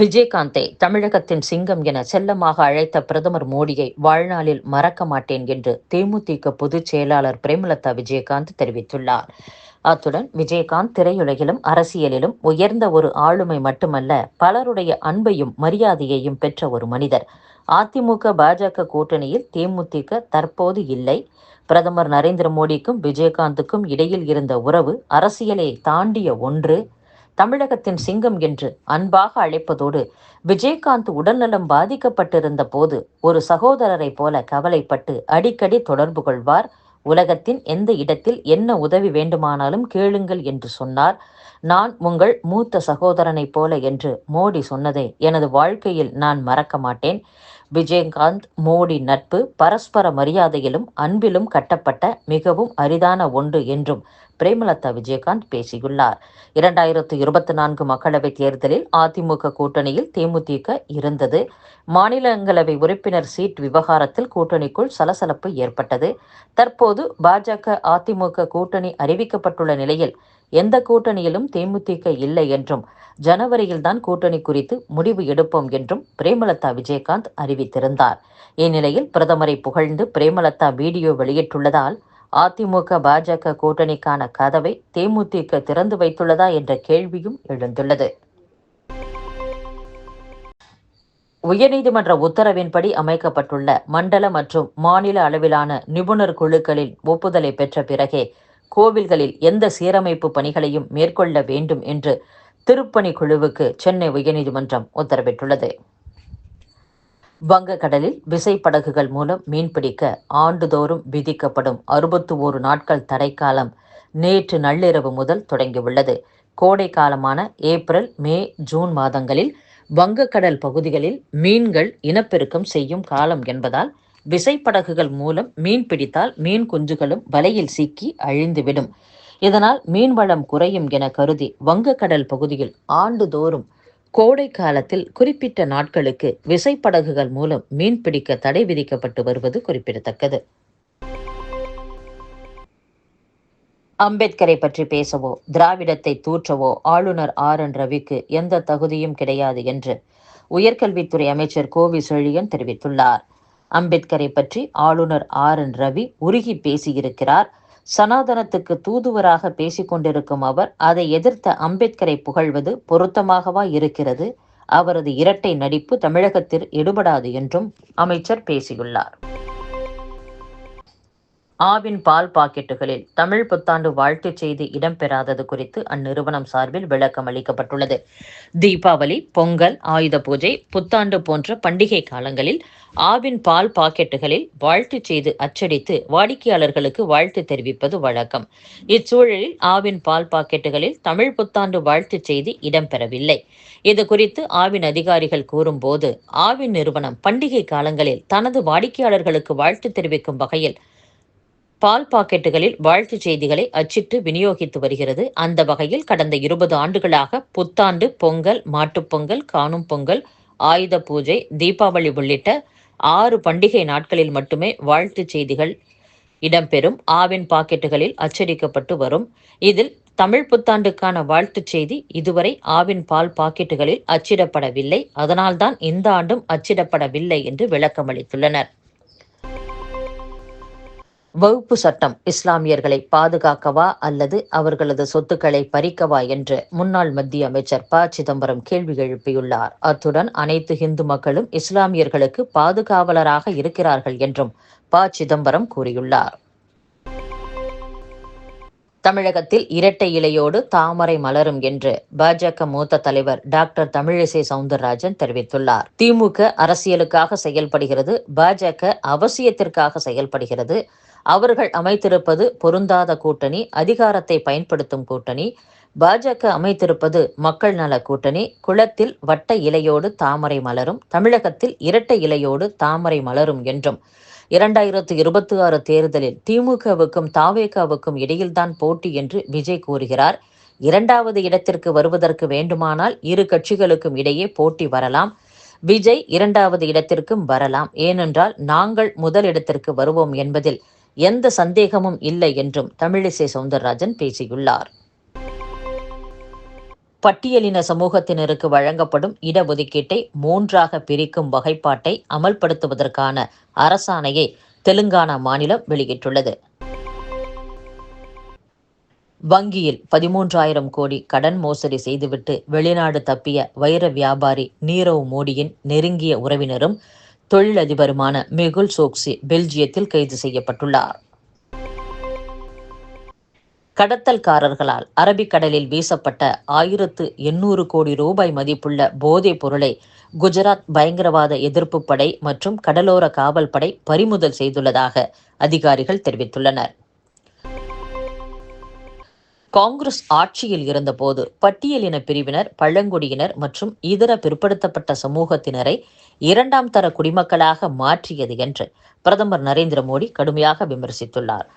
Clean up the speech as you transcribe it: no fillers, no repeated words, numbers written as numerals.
விஜயகாந்தை தமிழகத்தின் சிங்கம் என செல்லமாக அழைத்த பிரதமர் மோடியை வாழ்நாளில் மறக்க மாட்டேன் என்று தேமுதிக பொதுச் செயலாளர் பிரேமலதா விஜயகாந்த் தெரிவித்துள்ளார். அத்துடன் விஜயகாந்த் திரையுலகிலும் அரசியலிலும் உயர்ந்த ஒரு ஆளுமை மட்டுமல்ல, பலருடைய அன்பையும் மரியாதையையும் பெற்ற ஒரு மனிதர். அதிமுக பாஜக கூட்டணியில் தேமுதிக தற்போது இல்லை. பிரதமர் நரேந்திர மோடிக்கும் விஜயகாந்துக்கும் இடையில் இருந்த உறவு அரசியலை தாண்டிய ஒன்று. தமிழகத்தின் சிங்கம் என்று அன்பாக அழைப்பதோடு, விஜயகாந்த் உடல்நலம் பாதிக்கப்பட்டிருந்த போது ஒரு சகோதரரை போல கவலைப்பட்டு அடிக்கடி தொடர்பு கொள்வார். உலகத்தின் எந்த இடத்தில் என்ன உதவி வேண்டுமானாலும் கேளுங்கள் என்று சொன்னார். நான் உங்கள் மூத்த சகோதரனைப் போல என்று மோடி சொன்னதை எனது வாழ்க்கையில் நான் மறக்க மாட்டேன். விஜயகாந்த் மோடி நட்பு பரஸ்பர மரியாதையிலும் அன்பிலும் கட்டப்பட்ட மிகவும் அரிதான ஒன்று என்றும் பிரேமலதா விஜயகாந்த் பேசியுள்ளார். 2024 மக்களவைத் தேர்தலில் அதிமுக கூட்டணியில் தேமுதிக இருந்தது. மாநிலங்களவை உறுப்பினர் சீட் விவகாரத்தில் கூட்டணிக்குள் சலசலப்பு ஏற்பட்டது. தற்போது பாஜக அதிமுக கூட்டணி அறிவிக்கப்பட்டுள்ள நிலையில் எந்த கூட்டணியிலும் தேமுதிக இல்லை என்றும், ஜனவரியில்தான் கூட்டணி குறித்து முடிவு எடுப்போம் என்றும் பிரேமலதா விஜயகாந்த் அறிவித்திருந்தார். இந்நிலையில் பிரதமரை புகழ்ந்து பிரேமலதா வீடியோ வெளியிட்டுள்ளதால் அதிமுக பாஜக கூட்டணிக்கான கதவை தேமுதிக திறந்து வைத்துள்ளதா என்ற கேள்வியும் எழுந்துள்ளது. உயர்நீதிமன்ற உத்தரவின்படி அமைக்கப்பட்டுள்ள மண்டல மற்றும் மாநில அளவிலான நிபுணர் குழுக்களின் ஒப்புதலை பெற்ற பிறகே கோவில்களில் எந்த சீரமைப்பு பணிகளையும் மேற்கொள்ள வேண்டும் என்று திருப்பணி குழுவுக்கு சென்னை உயர்நீதிமன்றம் உத்தரவிட்டுள்ளது. வங்கக்கடலில் விசைப்படகுகள் மூலம் மீன்பிடிக்க ஆண்டுதோறும் விதிக்கப்படும் 61 நாட்கள் தடைக்காலம் நேற்று நள்ளிரவு முதல் தொடங்கியுள்ளது. கோடை காலமான ஏப்ரல், மே, ஜூன் மாதங்களில் வங்கக்கடல் பகுதிகளில் மீன்கள் இனப்பெருக்கம் செய்யும் காலம் என்பதால் விசைப்படகுகள் மூலம் மீன் பிடித்தால் மீன் குஞ்சுகளும் வலையில் சிக்கி அழிந்துவிடும். இதனால் மீன்வளம் குறையும் என கருதி வங்கக்கடல் பகுதியில் ஆண்டுதோறும் கோடை காலத்தில் குறிப்பிட்ட நாட்களுக்கு விசைப்படகுகள் மூலம் மீன் பிடிக்க தடை விதிக்கப்பட்டு வருவது குறிப்பிடத்தக்கது. அம்பேத்கரை பற்றி பேசவோ திராவிடத்தை தூற்றவோ ஆளுநர் RN ரவிக்கு எந்த தகுதியும் கிடையாது என்று உயர்கல்வித்துறை அமைச்சர் கோவி செழியன் தெரிவித்துள்ளார். அம்பேத்கரை பற்றி ஆளுநர் RN ரவி உருகி பேசியிருக்கிறார். சனாதனத்துக்கு தூதுவராக பேசிக்கொண்டிருக்கும் அவர் அதை எதிர்த்த அம்பேத்கரை புகழ்வது பொருத்தமாகவா இருக்கிறது? அவரது இரட்டை நடிப்பு தமிழகத்தில் எடுபடாது என்றும் அமைச்சர் பேசியுள்ளார். ஆவின் பால் பாக்கெட்டுகளில் தமிழ் புத்தாண்டு வாழ்த்துச் செய்தி இடம்பெறாதது குறித்து அந்நிறுவனம் சார்பில் விளக்கம் அளிக்கப்பட்டுள்ளது. தீபாவளி, பொங்கல், ஆயுத பூஜை, புத்தாண்டு போன்ற பண்டிகை காலங்களில் ஆவின் பால் பாக்கெட்டுகளில் வாழ்த்துச் செய்தி அச்சடித்து வாடிக்கையாளர்களுக்கு வாழ்த்து தெரிவிப்பது வழக்கம். இச்சூழலில் ஆவின் பால் பாக்கெட்டுகளில் தமிழ் புத்தாண்டு வாழ்த்துச் செய்தி இடம்பெறவில்லை. இது குறித்து ஆவின் அதிகாரிகள் கூறும்போது, ஆவின் நிறுவனம் பண்டிகை காலங்களில் தனது வாடிக்கையாளர்களுக்கு வாழ்த்து தெரிவிக்கும் வகையில் பால் பாக்கெட்டுகளில் வாழ்த்துச் செய்திகளை அச்சிட்டு விநியோகித்து வருகிறது. அந்த வகையில் கடந்த 20 ஆண்டுகளாக புத்தாண்டு, பொங்கல், மாட்டுப்பொங்கல், காணும் பொங்கல், ஆயுத பூஜை, தீபாவளி உள்ளிட்ட 6 பண்டிகை நாட்களில் மட்டுமே வாழ்த்துச் செய்திகள் இடம்பெறும் ஆவின் பாக்கெட்டுகளில் அச்சடிக்கப்பட்டு வரும். இதில் தமிழ் புத்தாண்டுக்கான வாழ்த்துச் செய்தி இதுவரை ஆவின் பால் பாக்கெட்டுகளில் அச்சிடப்படவில்லை. அதனால்தான் இந்த ஆண்டும் அச்சிடப்படவில்லை என்று விளக்கமளித்துள்ளனர். வகுப்பு சட்டம் இஸ்லாமியர்களை பாதுகாக்கவா அல்லது அவர்களது சொத்துக்களை பறிக்கவா என்று முன்னாள் மத்திய அமைச்சர் சிதம்பரம் கேள்வி எழுப்பியுள்ளார். அத்துடன் அனைத்து இந்து மக்களும் இஸ்லாமியர்களுக்கு பாதுகாவலராக இருக்கிறார்கள் என்றும் சிதம்பரம் கூறியுள்ளார். தமிழகத்தில் இரட்டை இலையோடு தாமரை மலரும் என்று பாஜக மூத்த தலைவர் டாக்டர் தமிழிசை சவுந்தரராஜன் தெரிவித்துள்ளார். திமுக அரசியலுக்காக செயல்படுகிறது, பாஜக அவசியத்திற்காக செயல்படுகிறது. அவர்கள் அமைத்திருப்பது பொருந்தாத கூட்டணி, அதிகாரத்தை பயன்படுத்தும் கூட்டணி. பாஜக அமைத்திருப்பது மக்கள் நல கூட்டணி. குளத்தில் வட்ட இலையோடு தாமரை மலரும், தமிழகத்தில் இரட்டை இலையோடு தாமரை மலரும் என்றும் 2026 தேர்தலில் திமுகவுக்கும் தாவேகாவுக்கும் இடையில்தான் போட்டி என்று விஜய் கூறுகிறார். 2வது இடத்திற்கு வருவதற்கு வேண்டுமானால் இரு கட்சிகளுக்கும் இடையே போட்டி வரலாம். விஜய் 2வது இடத்திற்கும் வரலாம். ஏனென்றால் நாங்கள் முதலிடத்திற்கு வருவோம் என்பதில் எந்த சந்தேகமும் இல்லை என்றும் தமிழிசை சவுந்தரராஜன் பேசியுள்ளார். பட்டியலின சமூகத்தினருக்கு வழங்கப்படும் இடஒதுக்கீட்டை 3ஆக பிரிக்கும் வகைப்பாட்டை அமல்படுத்துவதற்கான அரசாணையை தெலுங்கானா மாநிலம் வெளியிட்டுள்ளது. வங்கியில் 13,000 கோடி கடன் மோசடி செய்துவிட்டு வெளிநாடு தப்பிய வைர வியாபாரி நீரவ் மோடியின் நெருங்கிய உறவினரும் தொழிலதிபருமான மெகுல் சோக்சி பெல்ஜியத்தில் கைது செய்யப்பட்டுள்ளார். கடத்தல்காரர்களால் அரபிக்கடலில் வீசப்பட்ட 1,800 கோடி ரூபாய் மதிப்புள்ள போதைப் பொருளை குஜராத் பயங்கரவாத எதிர்ப்பு படை மற்றும் கடலோர காவல் படை பறிமுதல் செய்துள்ளதாக அதிகாரிகள் தெரிவித்துள்ளனர். காங்கிரஸ் ஆட்சியில் இருந்தபோது பட்டியலின பிரிவினர், பழங்குடியினர் மற்றும் இதர பிற்படுத்தப்பட்ட சமூகத்தினரை 2ஆம் தர குடிமக்களாக மாற்றியது என்று பிரதமர் நரேந்திர மோடி கடுமையாக விமர்சித்துள்ளார்.